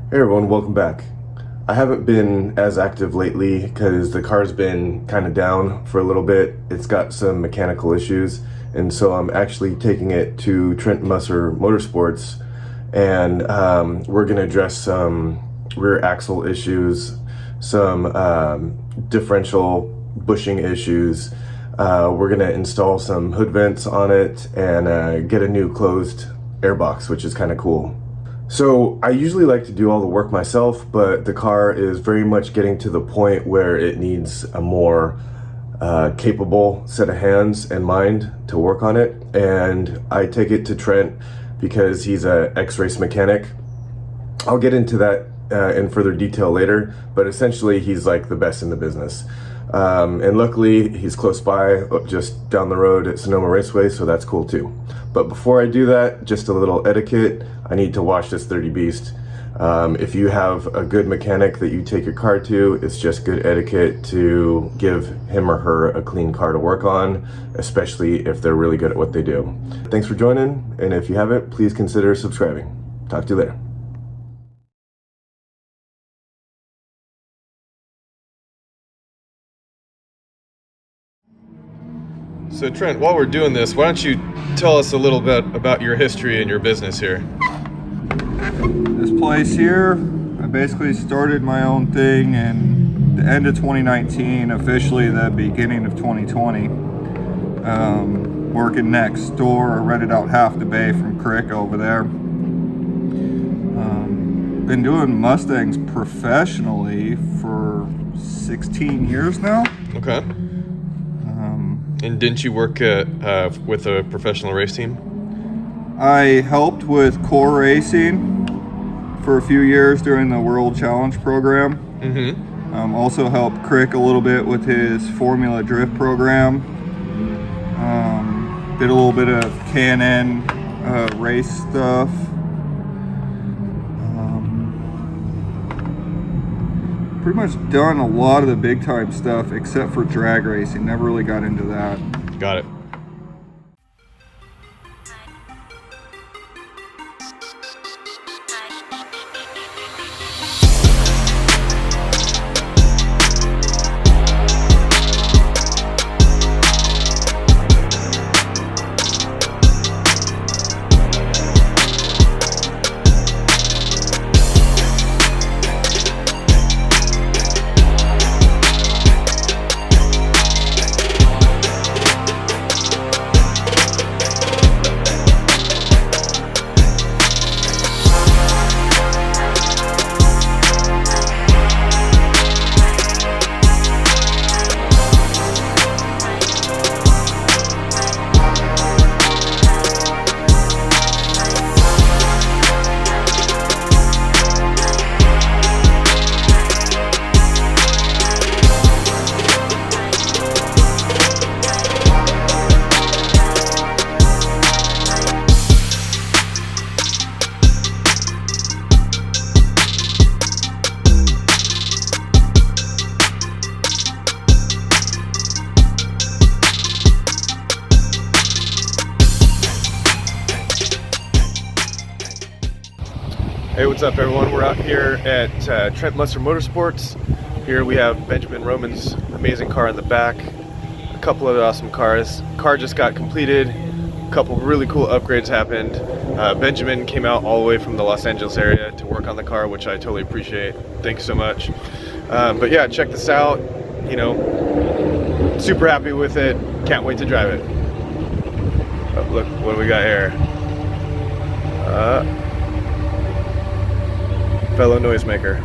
Hey everyone, welcome back. I haven't been as active lately because the car's been kind of down for a little bit. It's got some mechanical issues, and so I'm actually taking it to Trent Musser Motorsports, and we're going to address some rear axle issues, some differential bushing issues. We're going to install some hood vents on it and get a new closed airbox, which is kind of cool. So I usually like to do all the work myself, but the car is very much getting to the point where it needs a more capable set of hands and mind to work on it. And I take it to Trent because he's an ex-race mechanic. I'll get into that in further detail later, but essentially he's like the best in the business. And luckily he's close by, just down the road at Sonoma Raceway, so that's cool too. But before I do that, just a little etiquette. I need to wash this 30 beast. If you have a good mechanic that you take your car to, it's just good etiquette to give him or her a clean car to work on, especially if they're really good at what they do. Thanks for joining, and if you haven't, please consider subscribing. Talk to you later. So Trent, while we're doing this, why don't you tell us a little bit about your history and your business here? This place here, I basically started my own thing in the end of 2019, officially the beginning of 2020. Working next door, I rented out half the bay from Crick over there. Been doing Mustangs professionally for 16 years now. Okay. And didn't you work with a professional race team? I helped with core racing for a few years during the World Challenge program. Mm-hmm. Also helped Crick a little bit with his Formula Drift program. Did a little bit of K&N race stuff. Pretty much done a lot of the big time stuff except for drag racing. Never really got into that. Got it. Hey, what's up everyone? We're out here at Trent Musser Motorsports. Here we have Benjamin Roman's amazing car in the back, a couple of awesome cars. Car just got completed, a couple really cool upgrades happened. Benjamin came out all the way from the Los Angeles area to work on the car, which I totally appreciate. Thanks so much. But yeah, check this out. You know, super happy with it. Can't wait to drive it. Oh, look what do we got here. Fellow noisemaker.